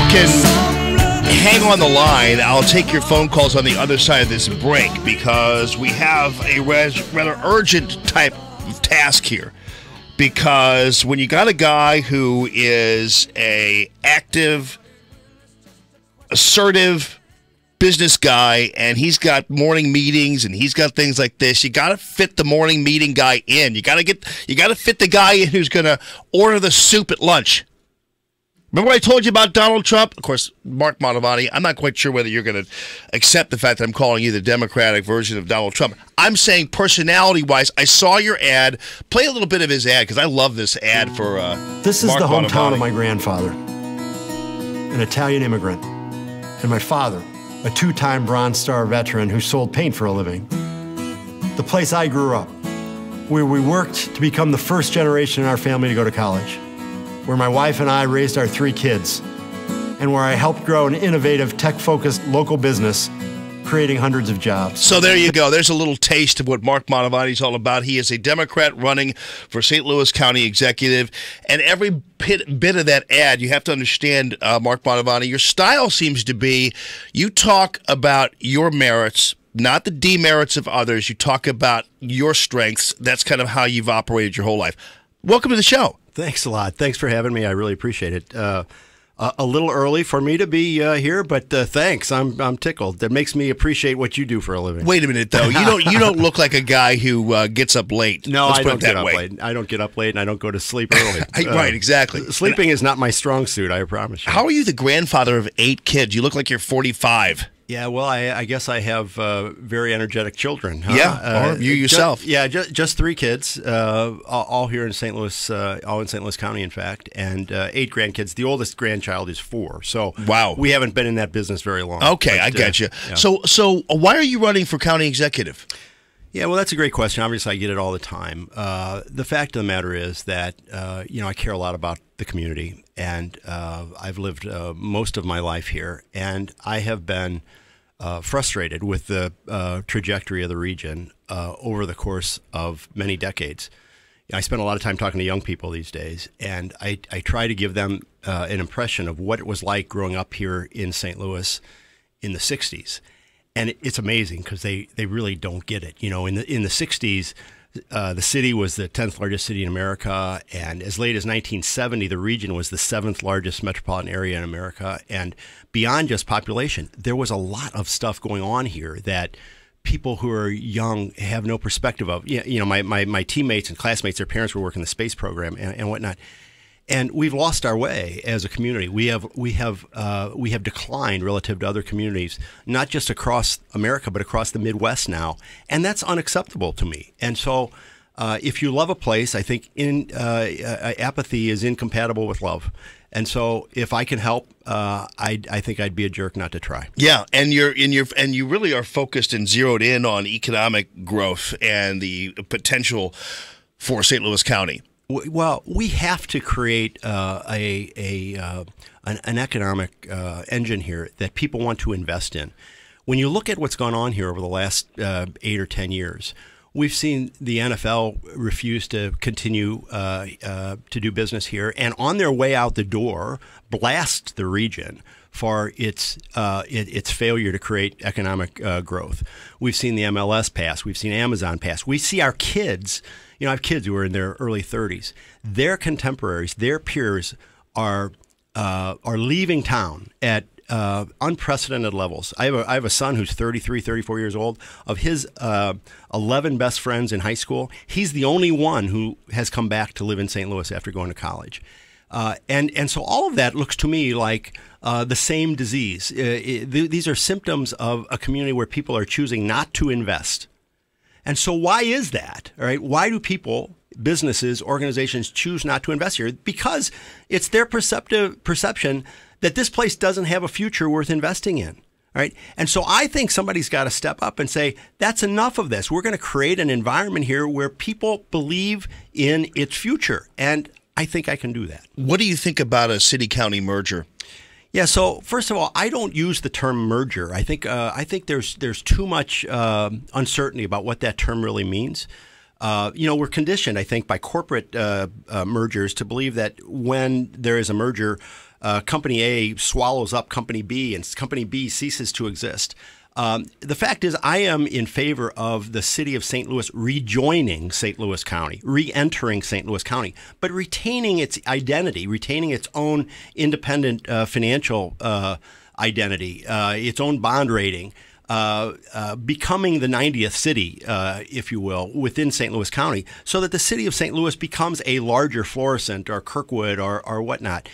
can hang on the line, I'll take your phone calls on the other side of this break because we have a rather urgent type of task here. Because when you got a guy who is a active, assertive business guy, and he's got morning meetings and he's got things like this, you got to fit the morning meeting guy in. You got to fit the guy in who's going to order the soup at lunch. Remember what I told you about Donald Trump? Of course, Mark Mantovani, I'm not quite sure whether you're going to accept the fact that I'm calling you the Democratic version of Donald Trump. I'm saying personality-wise, I saw your ad. Play a little bit of his ad, because I love this ad for This is Mark the hometown Mantovani. of my grandfather, an Italian immigrant, and my father, a two-time Bronze Star veteran who sold paint for a living. The place I grew up, where we worked to become the first generation in our family to go to college, where my wife and I raised our 3 kids, and where I helped grow an innovative, tech-focused local business, creating hundreds of jobs. So there you go. There's a little taste of what Mark Mantovani is all about. He is a Democrat running for St. Louis County Executive, and every bit of that ad, you have to understand, Mark Mantovani, your style seems to be you talk about your merits, not the demerits of others. You talk about your strengths. That's kind of how you've operated your whole life. Welcome to the show. Thanks a lot. Thanks for having me. I really appreciate it. A little early for me to be here, but thanks. I'm tickled. That makes me appreciate what you do for a living. Wait a minute, though. You don't look like a guy who gets up late. No, Let's I put don't it that get up way. late. I don't get up late, and I don't go to sleep early. Right, exactly. Sleeping is not my strong suit, I promise you. How are you the grandfather of 8 kids? You look like you're 45. Yeah, well, I guess I have very energetic children. Huh? Yeah, or you yourself. Just 3 kids, all here in St. Louis, all in St. Louis County, in fact, and 8 grandkids. The oldest grandchild is 4. So wow, we haven't been in that business very long. Okay, but, I get you. Yeah. So why are you running for county executive? Yeah, well, that's a great question. Obviously, I get it all the time. The fact of the matter is that I care a lot about the community, and I've lived most of my life here, and I have been frustrated with the trajectory of the region over the course of many decades. I spend a lot of time talking to young people these days, and I try to give them an impression of what it was like growing up here in St. Louis in the 60s. And it's amazing because they really don't get it. You know, in the 60s, the city was the 10th largest city in America, and as late as 1970, the region was the 7th largest metropolitan area in America. And beyond just population, there was a lot of stuff going on here that people who are young have no perspective of. You know, my teammates and classmates, their parents were working the space program and whatnot. And we've lost our way as a community. We have declined relative to other communities, not just across America, but across the Midwest now, and that's unacceptable to me. And so, if you love a place, I think apathy is incompatible with love. And so, if I can help, I think I'd be a jerk not to try. Yeah, and you really are focused and zeroed in on economic growth and the potential for St. Louis County. Well, we have to create an economic engine here that people want to invest in. When you look at what's gone on here over the last 8 or 10 years, we've seen the NFL refuse to continue to do business here, and on their way out the door, blast the region for its failure to create economic growth. We've seen the MLS pass. We've seen Amazon pass. We see our kids. You know, I have kids who are in their early 30s. Their contemporaries, their peers, are leaving town at unprecedented levels. I have a son who's 33, 34 years old. Of his 11 best friends in high school, he's the only one who has come back to live in St. Louis after going to college. And so all of that looks to me like the same disease. These are symptoms of a community where people are choosing not to invest. And so why is that? All right? Why do people, businesses, organizations choose not to invest here? Because it's their perception that this place doesn't have a future worth investing in. All right? And so I think somebody's got to step up and say, that's enough of this. We're going to create an environment here where people believe in its future. And I think I can do that. What do you think about a city-county merger? Yeah. So first of all, I don't use the term merger. I think there's too much uncertainty about what that term really means. We're conditioned, I think, by corporate mergers to believe that when there is a merger, Company A swallows up Company B, and Company B ceases to exist. The fact is, I am in favor of the city of St. Louis rejoining St. Louis County, re-entering St. Louis County, but retaining its identity, retaining its own independent financial identity, its own bond rating, becoming the 90th city, if you will, within St. Louis County, so that the city of St. Louis becomes a larger Florissant or Kirkwood or whatnot.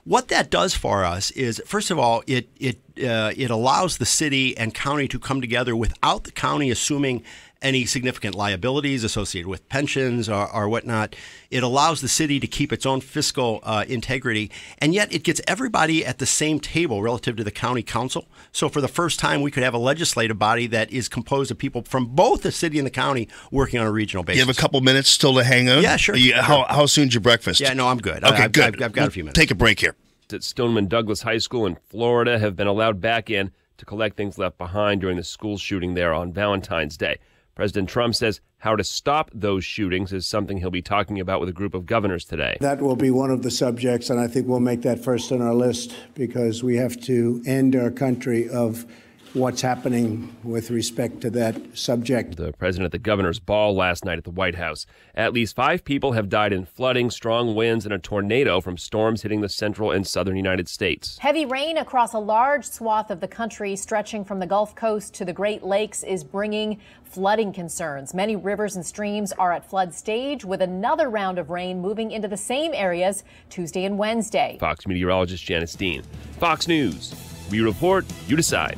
What that does for us is, first of all, it allows the city and county to come together without the county assuming any significant liabilities associated with pensions or whatnot. It allows the city to keep its own fiscal integrity, and yet it gets everybody at the same table relative to the county council. So for the first time, we could have a legislative body that is composed of people from both the city and the county working on a regional basis. You have a couple minutes still to hang on? Yeah, sure. How soon's your breakfast? Yeah, no, I'm good. Okay, good. I've got a few minutes. Take a break here. At Stoneman Douglas High School in Florida have been allowed back in to collect things left behind during the school shooting there on Valentine's Day. President Trump says how to stop those shootings is something he'll be talking about with a group of governors today. That will be one of the subjects, and I think we'll make that first on our list because we have to end our country of what's happening with respect to that subject. The president at the governor's ball last night at the White House. At least 5 people have died in flooding, strong winds, and a tornado from storms hitting the central and southern United States. Heavy rain across a large swath of the country stretching from the Gulf Coast to the Great Lakes is bringing flooding concerns. Many rivers and streams are at flood stage, with another round of rain moving into the same areas Tuesday and Wednesday. Fox meteorologist Janice Dean. Fox News. We report, you decide.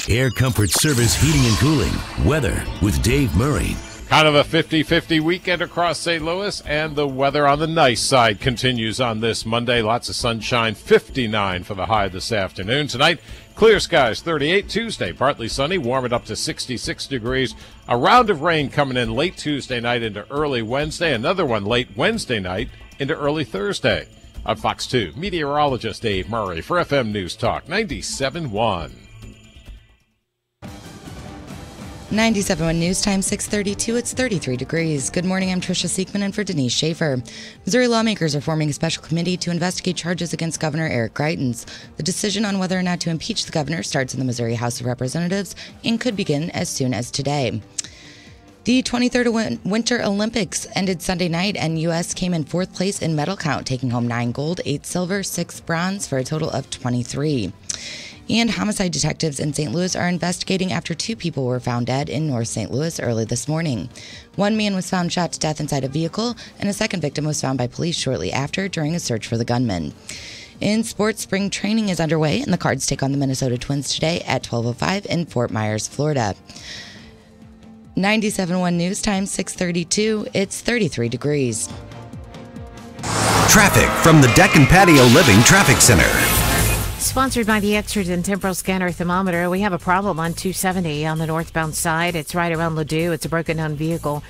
Air Comfort Service Heating and Cooling. Weather with Dave Murray. Kind of a 50-50 weekend across St. Louis, and the weather on the nice side continues on this Monday. Lots of sunshine, 59 for the high this afternoon. Tonight, clear skies, 38. Tuesday, partly sunny, warm it up to 66 degrees. A round of rain coming in late Tuesday night into early Wednesday. Another one late Wednesday night into early Thursday. I'm Fox 2 meteorologist Dave Murray for FM News Talk 97.1. 97.1 News Time, 6:32. It's 33 degrees. Good morning. I'm Tricia Siekman in for Denise Schaefer. Missouri lawmakers are forming a special committee to investigate charges against Governor Eric Greitens. The decision on whether or not to impeach the governor starts in the Missouri House of Representatives and could begin as soon as today. The 23rd Winter Olympics ended Sunday night, and U.S. came in 4th place in medal count, taking home 9 gold, 8 silver, 6 bronze for a total of 23. And homicide detectives in St. Louis are investigating after 2 people were found dead in North St. Louis early this morning. One man was found shot to death inside a vehicle, and a second victim was found by police shortly after during a search for the gunman. In sports, spring training is underway, and the Cards take on the Minnesota Twins today at 12:05 in Fort Myers, Florida. 97.1 News Time, 6:32. It's 33 degrees. Traffic from the Deck and Patio Living Traffic Center. Sponsored by the Exergen Temporal Scanner Thermometer. We have a problem on 270 on the northbound side. It's right around Ladue. It's a broken down vehicle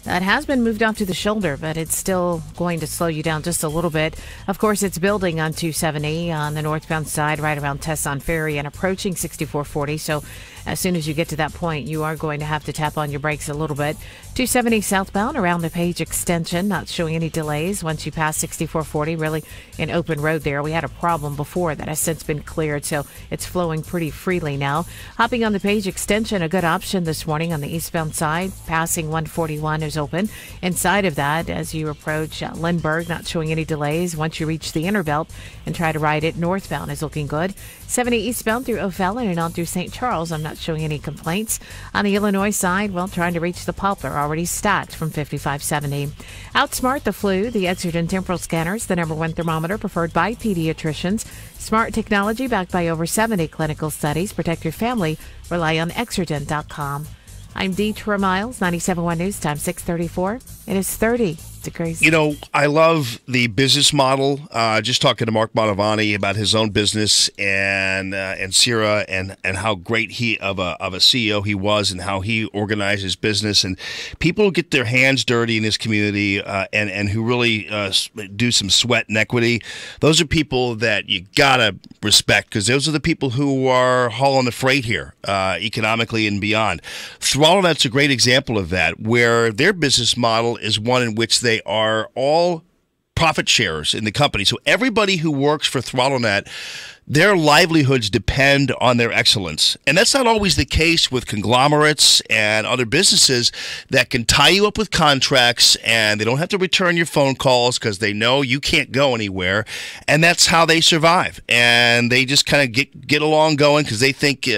that has been moved off to the shoulder, but it's still going to slow you down just a little bit. Of course, it's building on 270 on the northbound side, right around Tesson Ferry and approaching 6440. So as soon as you get to that point, you are going to have to tap on your brakes a little bit. 270 southbound around the Page extension, not showing any delays once you pass 6440, really an open road there. We had a problem before that has since been cleared, so it's flowing pretty freely now. Hopping on the Page extension, a good option this morning on the eastbound side. Passing 141 is open. Inside of that, as you approach Lindbergh, not showing any delays. Once you reach the inner belt and try to ride it northbound is looking good. 70 eastbound through O'Fallon and on through St. Charles, I'm not showing any complaints. On the Illinois side, well, trying to reach the Poplar, already stacked from 5570. Outsmart the flu, the Exergen Temporal Scanners, the #1 thermometer preferred by pediatricians. Smart technology backed by over 70 clinical studies. Protect your family. Rely on Exergen.com. I'm Deetra Miles, 97.1 News Time, 6:34. It is 30 degrees. You know, I love the business model. Just talking to Mark Mantovani about his own business and Sierra and how great of a CEO he was and how he organized his business. And people who get their hands dirty in this community and who really do some sweat and equity, those are people that you gotta respect, because those are the people who are hauling the freight here, economically and beyond. ThrottleNet's a great example of that, where their business model is one in which they are all profit sharers in the company. So everybody who works for ThrottleNet, their livelihoods depend on their excellence. And that's not always the case with conglomerates and other businesses that can tie you up with contracts, and they don't have to return your phone calls because they know you can't go anywhere. And that's how they survive. And they just kind of get along going because they think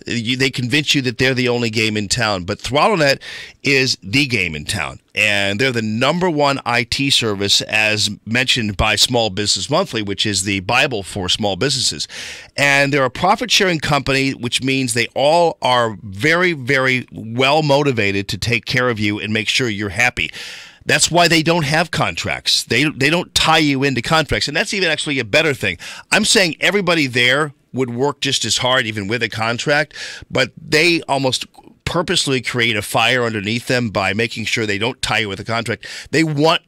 they convince you that they're the only game in town. But ThrottleNet is the game in town. And they're the number one IT service, as mentioned by Small Business Monthly, which is the Bible for small businesses. And they're a profit-sharing company, which means they all are very, very well motivated to take care of you and make sure you're happy. That's why they don't have contracts. They don't tie you into contracts. And that's even actually a better thing. I'm saying everybody there would work just as hard, even with a contract, but they almost purposely create a fire underneath them by making sure they don't tie you with a contract. They want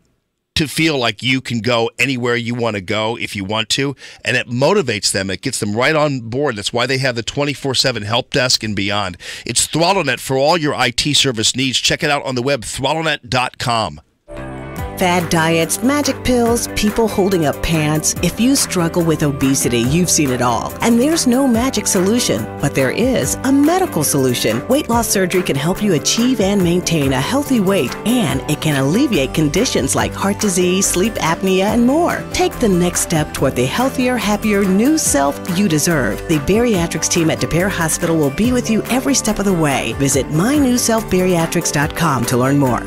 to feel like you can go anywhere you want to go if you want to, and it motivates them. It gets them right on board. That's why they have the 24/7 help desk and beyond. It's ThrottleNet for all your IT service needs. Check it out on the web, throttlenet.com. Fad diets, magic pills, people holding up pants. If you struggle with obesity, you've seen it all. And there's no magic solution, but there is a medical solution. Weight loss surgery can help you achieve and maintain a healthy weight, and it can alleviate conditions like heart disease, sleep apnea, and more. Take the next step toward the healthier, happier, new self you deserve. The bariatrics team at DePere Hospital will be with you every step of the way. Visit mynewselfbariatrics.com to learn more.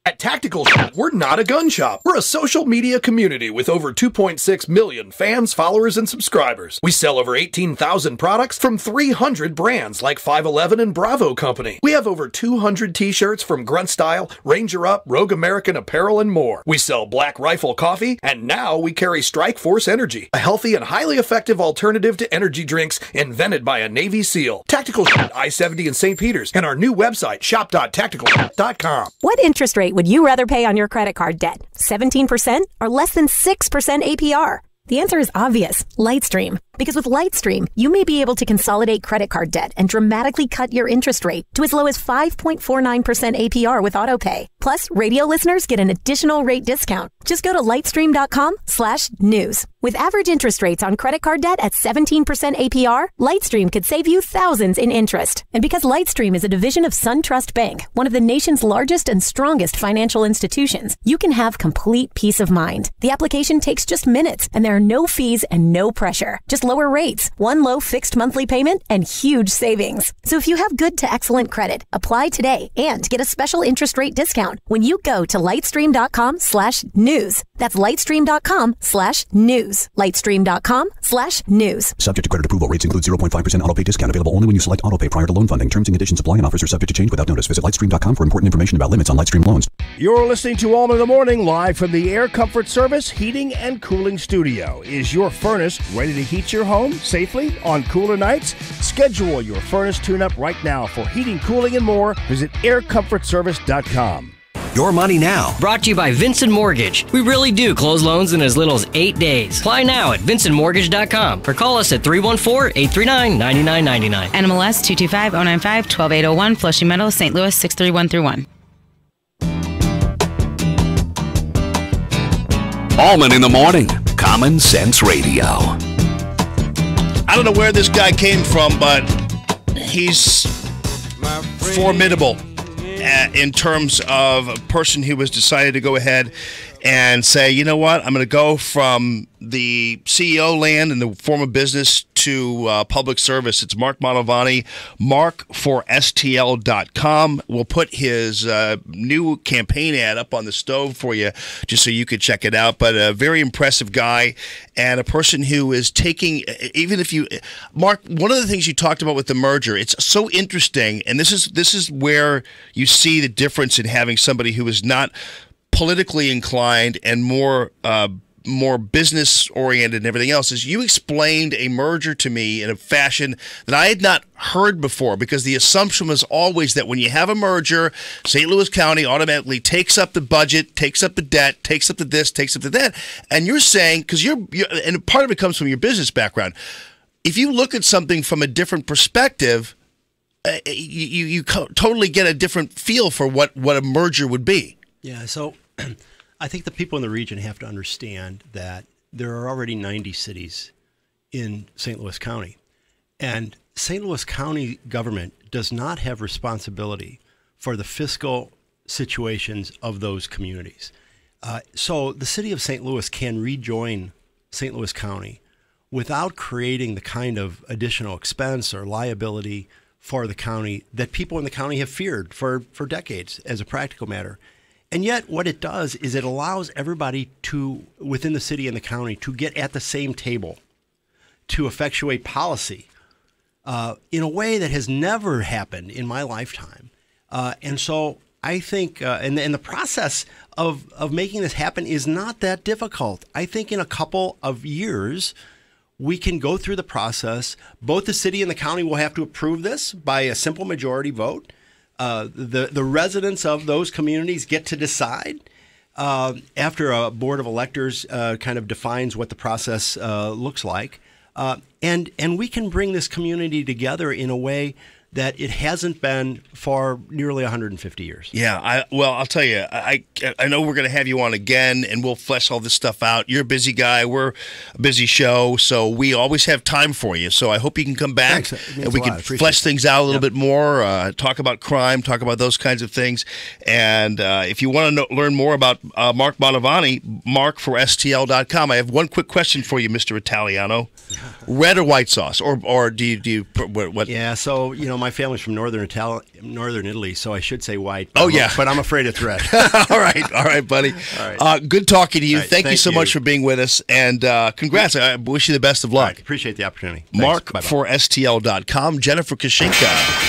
At Tactical Shop, we're not a gun shop. We're a social media community with over 2.6 million fans, followers, and subscribers. We sell over 18,000 products from 300 brands like 511 and Bravo Company. We have over 200 t-shirts from Grunt Style, Ranger Up, Rogue American Apparel, and more. We sell Black Rifle Coffee, and now we carry Strike Force Energy, a healthy and highly effective alternative to energy drinks invented by a Navy SEAL. Tactical Shop, I-70 in St. Peters, and our new website, shop.tacticalshop.com. What interest rate would you rather pay on your credit card debt? 17% or less than 6% APR? The answer is obvious, Lightstream. Because with Lightstream, you may be able to consolidate credit card debt and dramatically cut your interest rate to as low as 5.49% APR with AutoPay. Plus, radio listeners get an additional rate discount. Just go to lightstream.com/news. With average interest rates on credit card debt at 17% APR, Lightstream could save you thousands in interest. And because Lightstream is a division of SunTrust Bank, one of the nation's largest and strongest financial institutions, you can have complete peace of mind. The application takes just minutes, and there are no fees and no pressure. Just lower rates, one low fixed monthly payment, and huge savings. So if you have good to excellent credit, apply today and get a special interest rate discount when you go to lightstream.com/news. That's lightstream.com/news. Lightstream.com/news. Subject to credit approval. Rates include 0.5% autopay discount available only when you select autopay prior to loan funding. Terms and conditions apply, and offers are subject to change without notice. Visit lightstream.com for important information about limits on Lightstream loans. You're listening to Alma in the Morning, live from the Air Comfort Service Heating and Cooling Studio. Is your furnace ready to heat your home safely on cooler nights? Schedule your furnace tune-up right now for heating, cooling, and more. Visit aircomfortservice.com. Your money now. Brought to you by Vincent Mortgage. We really do close loans in as little as 8 days. Apply now at vincentmortgage.com or call us at 314-839-9999. NMLS 225095, 12801, Flushing Meadows, St. Louis 63131. Allman in the Morning. Common Sense Radio. I don't know where this guy came from, but he's formidable in terms of a person who has decided to go ahead and say, you know what, I'm going to go from the CEO land in the form of business to public service. It's Mark Mantovani, mark4stl.com. We'll put his new campaign ad up on the stove for you just so you could check it out. But a very impressive guy and a person who is taking, even if you, Mark, one of the things you talked about with the merger, it's so interesting, and this is where you see the difference in having somebody who is not politically inclined and more business oriented and everything else, is you explained a merger to me in a fashion that I had not heard before, because the assumption was always that when you have a merger, St. Louis County automatically takes up the budget, takes up the debt, takes up the this, takes up the that. And you're saying, because you're and part of it comes from your business background, if you look at something from a different perspective, you totally get a different feel for what a merger would be. Yeah, so I think the people in the region have to understand that there are already 90 cities in St. Louis County. And St. Louis County government does not have responsibility for the fiscal situations of those communities. So the city of St. Louis can rejoin St. Louis County without creating the kind of additional expense or liability for the county that people in the county have feared for decades as a practical matter. And yet what it does is it allows everybody within the city and the county to get at the same table to effectuate policy in a way that has never happened in my lifetime. And so I think, and the process of making this happen is not that difficult. I think in a couple of years, we can go through the process. Both the city and the county will have to approve this by a simple majority vote. The residents of those communities get to decide after a board of electors kind of defines what the process looks like. And we can bring this community together in a way that it hasn't been for nearly 150 years. Yeah, I'll tell you, I know we're going to have you on again, and we'll flesh all this stuff out. You're a busy guy. We're a busy show, so we always have time for you. So I hope you can come back, and we can flesh things out a little bit more, talk about crime, talk about those kinds of things. And if you want to learn more about Mark Mantovani, mark4stl.com. I have one quick question for you, Mr. Italiano. Red or white sauce? Or do you what? Yeah, so, you know, my family's from northern Italy, so I should say white. But I'm afraid it's red. All right, buddy. All right. Good talking to you. Right, thank you so much for being with us, and congrats. I wish you the best of luck. Right, appreciate the opportunity. Mark4stl.com. Jennifer Kashinka.